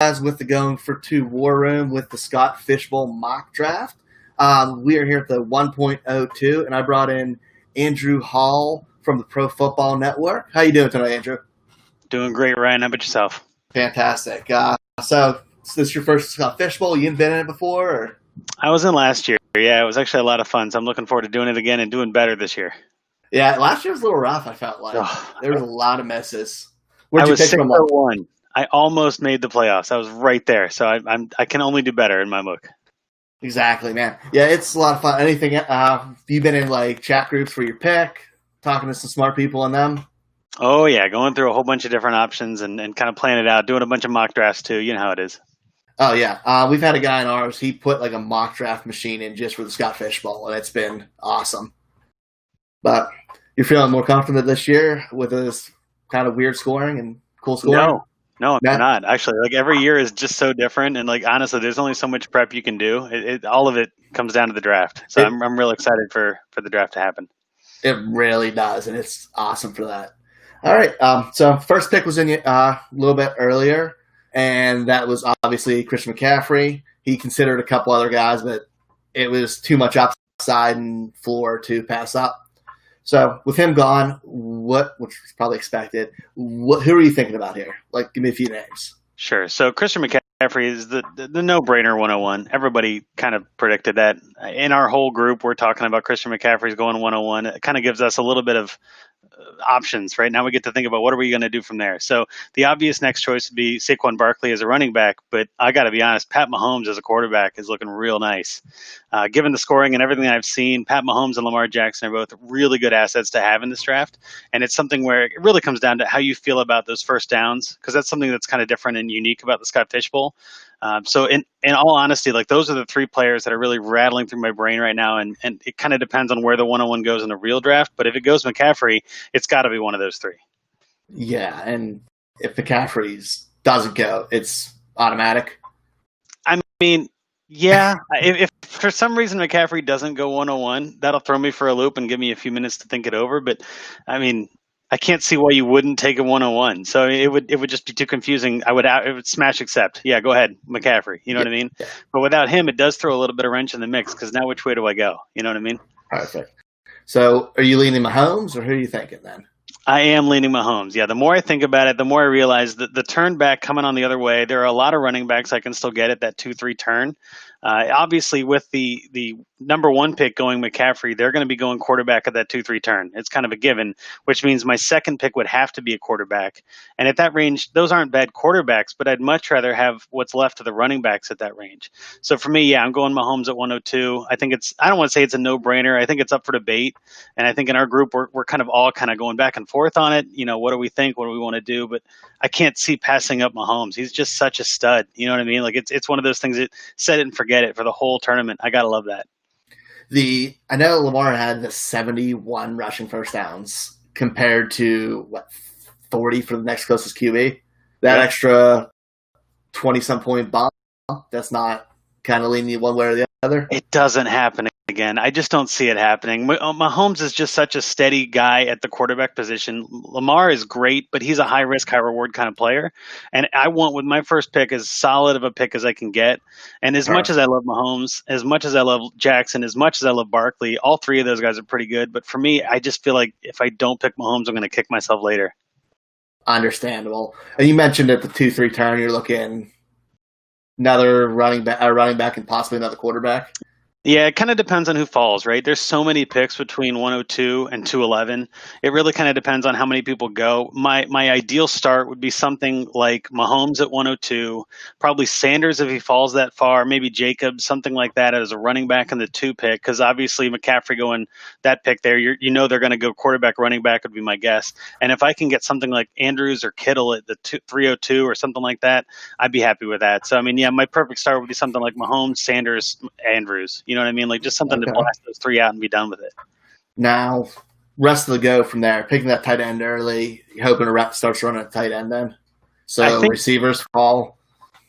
with the Going for Two War Room with the Scott Fishbowl mock draft. We are here at the 1.02, and I brought in Andrew Hall from the Pro Football Network. How you doing tonight, Andrew? Doing great, Ryan. How about yourself? Fantastic. So this your first Scott Fishbowl? You have been in it before? Or? I was in last year. Yeah, it was actually a lot of fun. So I'm looking forward to doing it again and doing better this year. Yeah, last year was a little rough, I felt like. There was a lot of misses. Where'd you pick from? One. I almost made the playoffs. I was right there. So I can only do better in my book. Exactly, man. Yeah, it's a lot of fun. Anything? You been in like chat groups for your pick, talking to some smart people in them? Oh yeah, going through a whole bunch of different options and kind of playing it out, doing a bunch of mock drafts too. You know how it is. Oh yeah, we've had a guy in ours. He put like a mock draft machine in just for the Scott Fishbowl, and it's been awesome. But you're feeling more confident this year with this kind of weird scoring and cool scoring? No, I'm not. Actually, like every year is just so different, and like honestly, there's only so much prep you can do. All of it comes down to the draft. So I'm real excited for the draft to happen. It really does, and it's awesome for that. All right, so first pick was in a little bit earlier, and that was obviously Christian McCaffrey. He considered a couple other guys, but it was too much upside and floor to pass up. So with him gone, which was probably expected, who are you thinking about here? Like, give me a few names. Sure. So Christian McCaffrey is the no-brainer 101. Everybody kind of predicted that. In our whole group, we're talking about Christian McCaffrey's going 101. It kind of gives us a little bit of options, right? Now we get to think about what are we going to do from there. So the obvious next choice would be Saquon Barkley as a running back, but I got to be honest, Pat Mahomes as a quarterback is looking real nice. Given the scoring and everything I've seen, Pat Mahomes and Lamar Jackson are both really good assets to have in this draft, and it's something where it really comes down to how you feel about those first downs, because that's something that's kind of different and unique about the Scott Fishbowl. So in all honesty, like those are the three players that are really rattling through my brain right now. And it kind of depends on where the 101 goes in the real draft. But if it goes McCaffrey, it's got to be one of those three. Yeah. And if McCaffrey's doesn't go, it's automatic. I mean, yeah, if for some reason McCaffrey doesn't go 101, that'll throw me for a loop and give me a few minutes to think it over. But I mean, I can't see why you wouldn't take a 101. So it would just be too confusing. It would smash accept. Yeah, go ahead, McCaffrey. You know what I mean? Yeah. But without him, it does throw a little bit of wrench in the mix, because now which way do I go? You know what I mean? Perfect. So are you leaning Mahomes, or who are you thinking then? I am leaning Mahomes. Yeah, the more I think about it, the more I realize that the turn back coming on the other way, there are a lot of running backs I can still get at that 2-3 turn. Obviously, with the number one pick going McCaffrey, they're going to be going quarterback at that 2-3 turn. It's kind of a given, which means my second pick would have to be a quarterback. And at that range, those aren't bad quarterbacks, but I'd much rather have what's left of the running backs at that range. So for me, yeah, I'm going Mahomes at 102. I think I don't want to say it's a no-brainer. I think it's up for debate. And I think in our group, we're kind of all kind of going back and forth on it. You know, what do we think? What do we want to do? But I can't see passing up Mahomes. He's just such a stud. You know what I mean? Like it's one of those things that set it and forget it for the whole tournament. I got to love that. I know Lamar had the 71 rushing first downs compared to 40 for the next closest QB. That extra 20-some point bump, that's not kind of leaning you one way or the other. It doesn't happen again. I just don't see it happening. Mahomes is just such a steady guy at the quarterback position. Lamar is great, but he's a high risk, high reward kind of player. And I want with my first pick as solid of a pick as I can get. And as much as I love Mahomes, as much as I love Jackson, as much as I love Barkley, all three of those guys are pretty good. But for me, I just feel like if I don't pick Mahomes, I'm going to kick myself later. Understandable. And you mentioned at the 2-3 turn, you're looking another running back and possibly another quarterback. Yeah, it kind of depends on who falls, right? There's so many picks between 102 and 211. It really kind of depends on how many people go. My ideal start would be something like Mahomes at 102, probably Sanders if he falls that far, maybe Jacobs, something like that as a running back in the 2 pick, because obviously McCaffrey going that pick there, you know they're going to go quarterback, running back would be my guess. And if I can get something like Andrews or Kittle at the 302 or something like that, I'd be happy with that. So, I mean, yeah, my perfect start would be something like Mahomes, Sanders, Andrews. You know what I mean? Like just something to blast those three out and be done with it. Now, rest of the go from there. Picking that tight end early, you're hoping to starts running a tight end then. So receivers fall.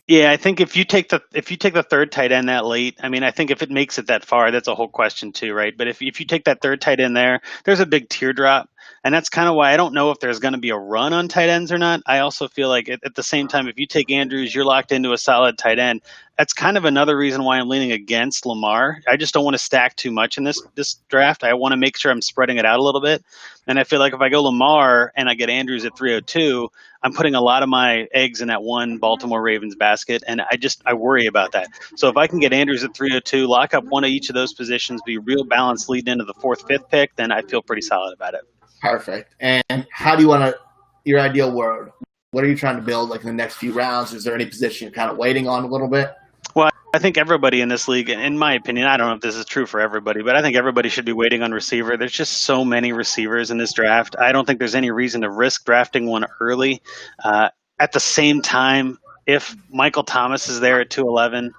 Yeah, I think if you take the third tight end that late, I mean, I think if it makes it that far, that's a whole question too, right? But if you take that third tight end there, there's a big teardrop. And that's kind of why I don't know if there's going to be a run on tight ends or not. I also feel like at the same time, if you take Andrews, you're locked into a solid tight end. That's kind of another reason why I'm leaning against Lamar. I just don't want to stack too much in this draft. I want to make sure I'm spreading it out a little bit. And I feel like if I go Lamar and I get Andrews at 302, I'm putting a lot of my eggs in that one Baltimore Ravens basket, and I worry about that. So if I can get Andrews at 302, lock up one of each of those positions, be real balanced leading into the 4th, 5th pick, then I feel pretty solid about it. Perfect. And how do you want to, your ideal world, what are you trying to build like in the next few rounds? Is there any position you're kind of waiting on a little bit? Well, I think everybody in this league, in my opinion, I don't know if this is true for everybody, but I think everybody should be waiting on receiver. There's just so many receivers in this draft. I don't think there's any reason to risk drafting one early. At the same time, if Michael Thomas is there at 211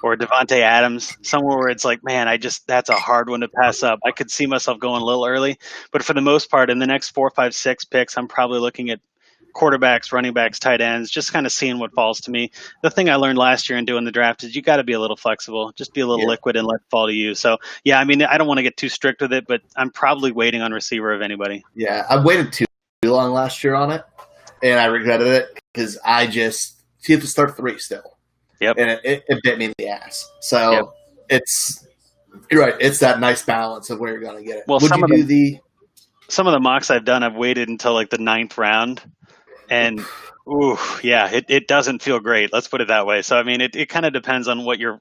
or Devontae Adams, somewhere where it's like, man, that's a hard one to pass up. I could see myself going a little early. But for the most part, in the next 4, 5, 6 picks, I'm probably looking at quarterbacks, running backs, tight ends, just kind of seeing what falls to me. The thing I learned last year in doing the draft is you got to be a little flexible, just be a little liquid and let it fall to you. So, yeah, I mean, I don't want to get too strict with it, but I'm probably waiting on receiver of anybody. Yeah, I waited too long last year on it, and I regretted it because I just see if to start 3 still. Yep. And it bit me in the ass. So you're right. It's that nice balance of where you're going to get it. Well, some of the mocks I've done, I've waited until like the 9th round. And it doesn't feel great. Let's put it that way. So I mean, it kind of depends on what you're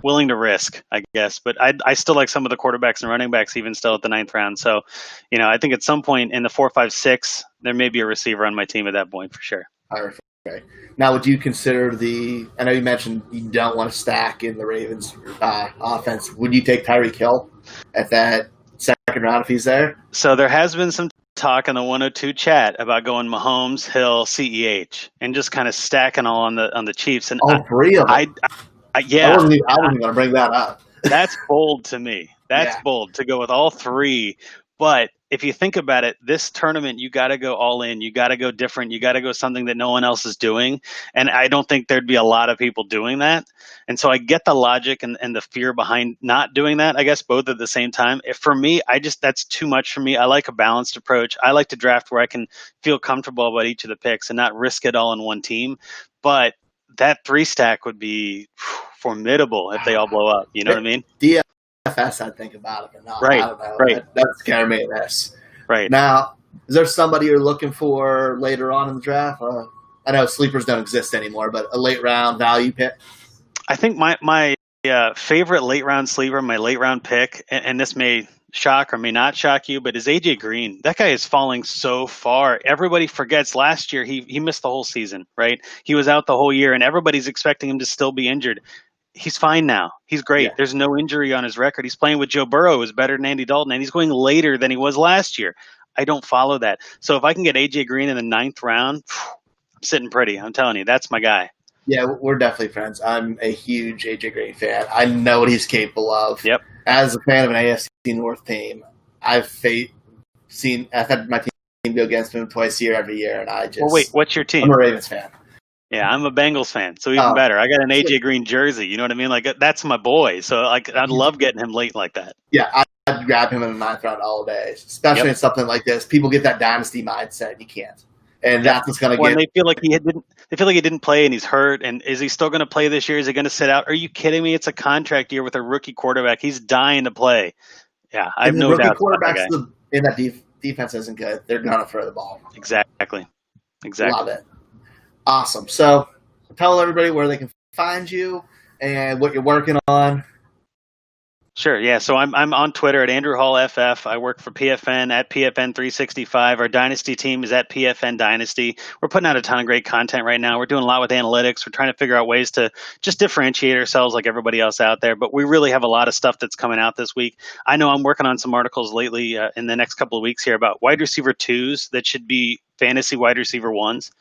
willing to risk, I guess. But I still like some of the quarterbacks and running backs even still at the 9th round. So, I think at some point in the 4, 5, 6, there may be a receiver on my team at that point for sure. Okay. Now, would you consider I know you mentioned you don't want to stack in the Ravens offense. Would you take Tyreek Hill at that 2nd round if he's there? So there has been some talk in the 102 chat about going Mahomes, Hill, CEH, and just kind of stacking all on the Chiefs. And all 3 of them. I wasn't even going to bring that up. That's bold to me. That's bold to go with all 3. But if you think about it, this tournament, you got to go all in. You got to go different. You got to go something that no one else is doing. And I don't think there'd be a lot of people doing that. And so I get the logic and the fear behind not doing that, I guess, both at the same time. For me, that's too much for me. I like a balanced approach. I like to draft where I can feel comfortable about each of the picks and not risk it all in one team. But that 3 stack would be formidable if they all blow up. You know what I mean? DFS, I'd think about it, but no, right, I don't know. Right. That scared me. This. Right. Now, is there somebody you're looking for later on in the draft? I know sleepers don't exist anymore, but a late round value pick? I think my favorite late round sleeper, my late round pick, and this may shock or may not shock you, but is AJ Green. That guy is falling so far. Everybody forgets last year he missed the whole season, right? He was out the whole year, and everybody's expecting him to still be injured. He's fine now. He's great. Yeah. There's no injury on his record. He's playing with Joe Burrow, who's better than Andy Dalton, and he's going later than he was last year. I don't follow that. So if I can get AJ Green in the 9th round, I'm sitting pretty. I'm telling you, that's my guy. Yeah, we're definitely friends. I'm a huge AJ Green fan. I know what he's capable of. Yep. As a fan of an AFC North team, I've had my team go against him twice a year, every year, and I just. Well, wait, what's your team? I'm a Ravens fan. Yeah, I'm a Bengals fan, so even better. I got an AJ Green jersey. You know what I mean? Like that's my boy. So like, I'd love getting him late like that. Yeah, I'd grab him in the 9th round all day, especially in something like this. People get that dynasty mindset. You can't, and that's what's going to get. They feel like he didn't play, and he's hurt. And is he still going to play this year? Is he going to sit out? Are you kidding me? It's a contract year with a rookie quarterback. He's dying to play. Yeah, I have no doubt. Quarterbacks in that defense isn't good. They're going to throw the ball. Exactly. Love it. Awesome. So tell everybody where they can find you and what you're working on. Sure. Yeah. So I'm on Twitter at Andrew Hall FF. I work for PFN at PFN 365. Our Dynasty team is at PFN Dynasty. We're putting out a ton of great content right now. We're doing a lot with analytics. We're trying to figure out ways to just differentiate ourselves like everybody else out there. But we really have a lot of stuff that's coming out this week. I know I'm working on some articles lately in the next couple of weeks here about wide receiver 2s that should be fantasy wide receiver 1s,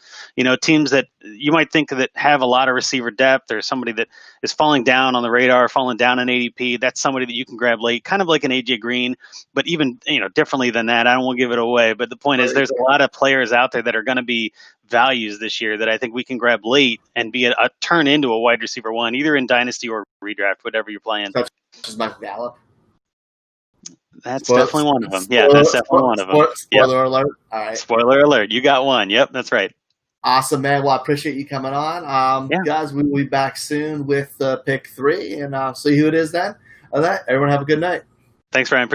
teams that you might think that have a lot of receiver depth or somebody that is falling down on the radar, falling down in ADP. That's somebody that you can grab late, kind of like an AJ Green, but even, differently than that. I don't want to give it away, but the point is there's a lot of players out there that are going to be values this year that I think we can grab late and be a turn into a wide receiver 1, either in dynasty or redraft, whatever you're playing. Such as Michael Gallup. That's Spoiler, definitely one of them. Yeah, that's definitely one of them. Yep. spoiler alert. All right. Spoiler alert. You got one. Yep, that's right. Awesome, man. Well, I appreciate you coming on. Yeah. Guys, we will be back soon with pick 3, and see who it is then. All right, everyone have a good night. Thanks, Ryan.